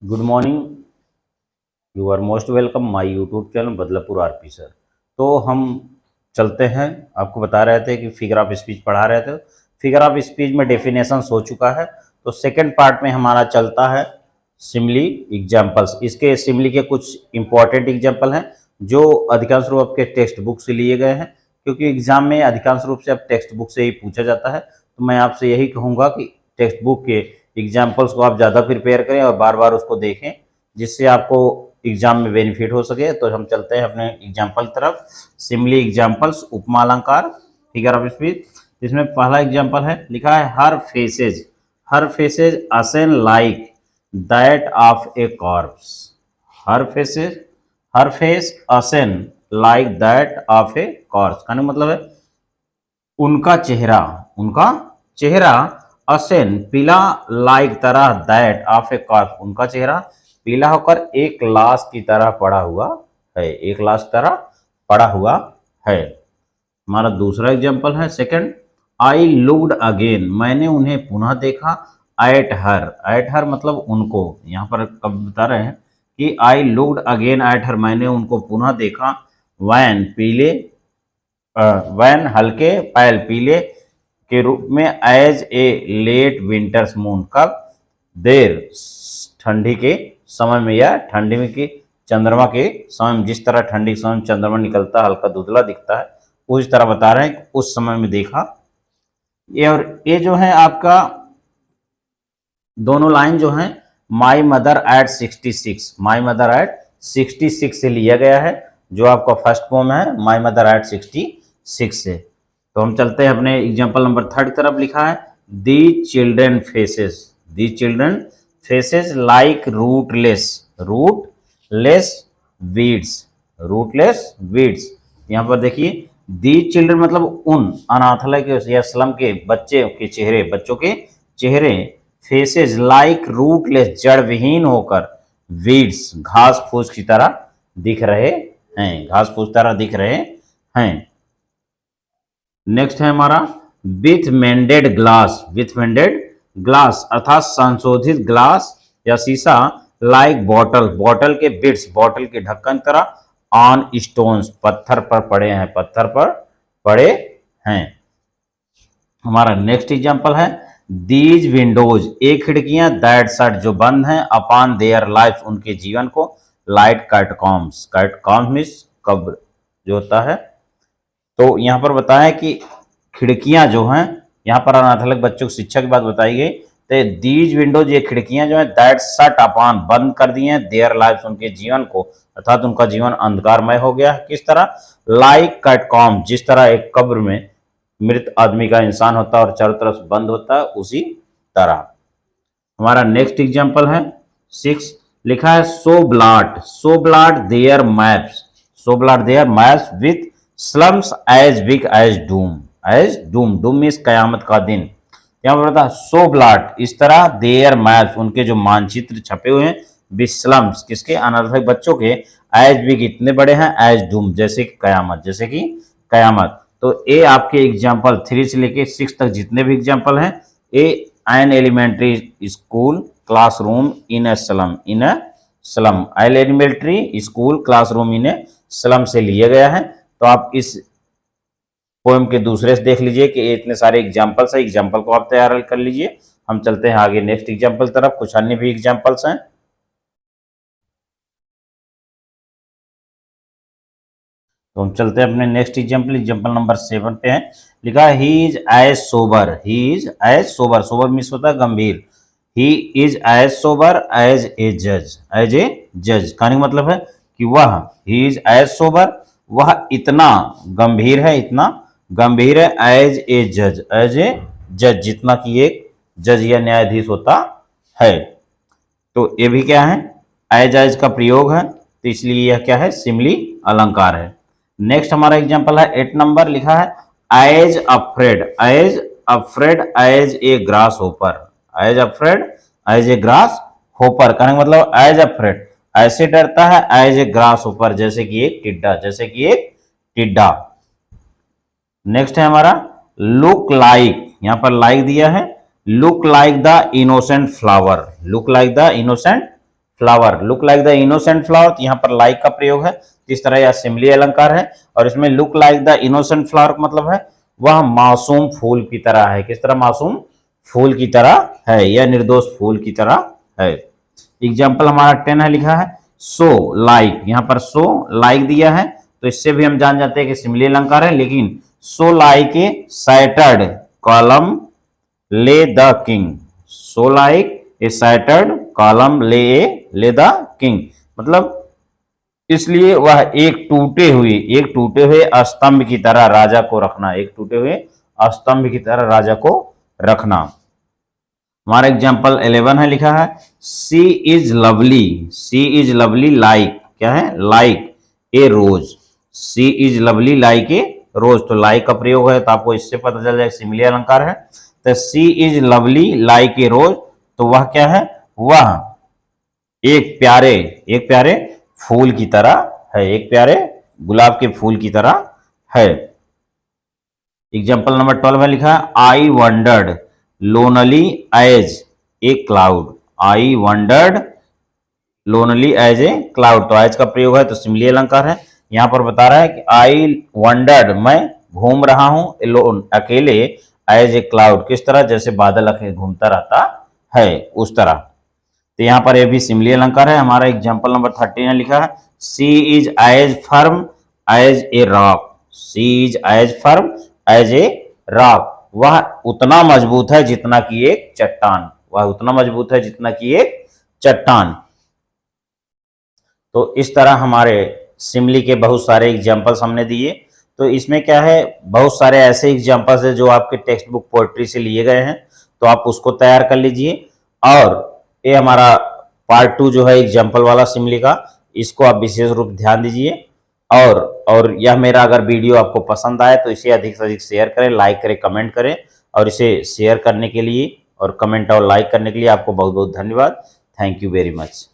Good morning. You are most welcome my YouTube channel Badlapur RP sir. तो हम चलते हैं, आपको बता रहे थे कि फिगर ऑफ स्पीच पढ़ा रहे थे। फिगर ऑफ स्पीच में डेफिनेशन हो चुका है, तो सेकंड पार्ट में हमारा चलता है सिमिली एग्जाम्पल्स। इसके सिमिली के कुछ इंपॉर्टेंट एग्जाम्पल हैं जो अधिकांश रूप आपके टेक्स्ट बुक से लिए गए हैं, क्योंकि एग्जाम में अधिकांश रूप से अब टेक्स्ट बुक से ही पूछा जाता है। तो मैं आपसे यही कहूँगा कि टेक्स्ट बुक के एग्जाम्पल्स को आप ज़्यादा प्रिपेयर करें और बार बार उसको देखें, जिससे आपको एग्जाम में बेनिफिट हो सके। तो हम चलते हैं अपने एग्जाम्पल तरफ। सिमिली एग्जाम्पल्स, उपमा अलंकार, फिगर ऑफ स्पीच। इसमें पहला एग्जाम्पल है, लिखा है her faces ashen like that of a corpse. Her her face ashen like that of a corpse का मतलब है उनका चेहरा असेन पीला, लाइक तरह, दैट ऑफ ए कॉर्प्स उनका चेहरा पीला होकर एक लाश की तरह पड़ा हुआ है, एक लाश तरह पड़ा हुआ है। हमारा दूसरा एग्जांपल है सेकंड, आई लुक्ड अगेन, मैंने उन्हें पुनः देखा, एट हर मतलब उनको। यहाँ पर कब बता रहे हैं कि I looked again at her, मैंने उनको पुनः देखा। वैन पीले, वैन हल्के, पैल पीले के रूप में, as a late winter's moon कब, देर ठंडी के समय में या ठंडी में की चंद्रमा के समय में, जिस तरह ठंडी के समय में चंद्रमा निकलता है, हल्का धुंधला दिखता है, उस तरह बता रहे हैं उस समय में देखा। ये और ये जो है आपका दोनों लाइन जो है my mother eight 66, my mother eight 66 से लिया गया है, जो आपका फर्स्ट पोम है माई मदर एट 66 से। तो हम चलते हैं अपने एग्जाम्पल नंबर थर्ड तरफ। लिखा है the children faces like rootless weeds. यहाँ पर देखिए दी चिल्ड्रन मतलब उन अनाथालय के या स्लम के बच्चों के चेहरे फेसेस लाइक रूटलेस जड़ विहीन होकर, वीड्स घास फूस की तरह दिख रहे हैं। नेक्स्ट है हमारा विथ मेंडेड ग्लास अर्थात संशोधित ग्लास या शीशा, लाइक बॉटल के बिट्स, बॉटल के ढक्कन तरह, ऑन स्टोन्स पत्थर पर पड़े हैं। हमारा नेक्स्ट एग्जांपल है दीज विंडोज, एक खिड़कियां, दैट शट जो बंद हैं, अपॉन देयर लाइफ उनके जीवन को, लाइट कैटकॉम्स मींस कब्र जो होता है। तो यहाँ पर बताया कि खिड़कियां जो हैं, यहाँ पर अनाथालय बच्चों की शिक्षा की बात बताई गई। तो दीज विंडोज ये खिड़कियां जो है, दैट शट अपॉन बंद कर दी हैं, देयर लाइफ उनके जीवन को, अर्थात उनका जीवन अंधकारमय हो गया। किस तरह, लाइक कैटकॉम्ब जिस तरह एक कब्र में मृत आदमी का इंसान होता है और चारों तरफ से बंद होता है, उसी तरह। हमारा नेक्स्ट एग्जांपल है 6, लिखा है so blot their maps with slums as big as doom means कयामत का दिन। यहाँ पर बता सो ब्लॉट इस तरह, देयर मैप्स उनके जो मानचित्र छपे हुए हैं, विथ स्लम्स किसके, अनाथालय बच्चों के, एज बिग इतने बड़े हैं, एज डूम जैसे कि कयामत। तो ये आपके एग्जाम्पल 3 से लेके 6 तक जितने भी एग्जाम्पल हैं, a an elementary school classroom in a slum an elementary school classroom in a slum से लिया गया है। तो आप इस पोएम के दूसरे से देख लीजिए कि इतने सारे एग्जाम्पल्स है, एग्जाम्पल को आप तैयार कर लीजिए। हम चलते हैं आगे नेक्स्ट एग्जाम्पल तरफ, कुछ अन्य भी एग्जाम्पल्स हैं। तो हम चलते हैं अपने नेक्स्ट एग्जाम्पल नंबर 7 पे है। लिखा है he is as sober means होता है गंभीर। He is as sober as a जज कहने का मतलब है कि ही इज एज सोबर वह इतना गंभीर है एज ए जज जितना कि एक जज या न्यायाधीश होता है। तो ये भी क्या है, एज का प्रयोग है, तो इसलिए यह क्या है, सिमिली अलंकार है। नेक्स्ट हमारा एग्जांपल है 8 नंबर। लिखा है as afraid as a grasshopper कहने का मतलब एज अफ्रेड ऐसे डरता है, एज ए ग्रास होपर जैसे कि एक टिड्डा। नेक्स्ट है हमारा लुक लाइक, यहाँ पर लाइक दिया है, look like the innocent flower, look like the innocent flower, तो यहाँ पर लाइक का प्रयोग है, इस तरह यह सिमली अलंकार है। और इसमें look like the innocent flower का मतलब है वह मासूम फूल की तरह है। किस तरह? मासूम फूल की तरह है, यह निर्दोष फूल की तरह है। एग्जाम्पल हमारा 10 है, लिखा है सो लाइक, यहाँ पर सो लाइक दिया है, तो इससे भी हम जान जाते हैं कि सिमली अलंकार है। लेकिन so like a shattered column lay the king, so like a shattered column lay the king, मतलब इसलिए वह एक टूटे हुए स्तंभ की तरह राजा को रखना, एक टूटे हुए स्तंभ की तरह राजा को रखना। हमारा एग्जाम्पल 11 है, लिखा है सी इज लवली लाइक, क्या है? Like a rose, she is lovely like a rose, तो लाइक का प्रयोग है, तो आपको इससे पता चल जाएगा सिमिली अलंकार है। तो सी is lovely like a rose, तो वह क्या है? वह एक प्यारे फूल की तरह है, एक प्यारे गुलाब के फूल की तरह है। एग्जाम्पल नंबर 12 में लिखा है I wandered lonely as a cloud, I wandered lonely as a cloud, तो एज का प्रयोग है, तो सिमिली अलंकार है। यहां पर बता रहा है कि आई वंडर्ड, मैं घूम रहा हूं, एलोन अकेले, एज ए क्लाउड, किस तरह? जैसे बादल अकेले घूमता रहता है उस तरह। तो यहाँ पर यह भी सिमिली अलंकार है। हमारा एग्जाम्पल नंबर 13 लिखा है she is as firm as a rock, she is as firm as a rock, वह उतना मजबूत है जितना कि एक चट्टान, वह उतना मजबूत है जितना कि एक चट्टान। तो इस तरह हमारे सिमिली के बहुत सारे एग्जाम्पल्स हमने दिए। तो इसमें क्या है, बहुत सारे ऐसे एग्जाम्पल्स है जो आपके टेक्स्ट बुक पोएट्री से लिए गए हैं, तो आप उसको तैयार कर लीजिए। और ये हमारा पार्ट 2 जो है एग्जाम्पल वाला सिमिली का, इसको आप विशेष रूप ध्यान दीजिए। और यह मेरा अगर वीडियो आपको पसंद आए तो इसे अधिक से अधिक शेयर करें, लाइक करें, कमेंट करें। और इसे शेयर करने के लिए और कमेंट और लाइक करने के लिए आपको बहुत बहुत धन्यवाद। Thank you very much.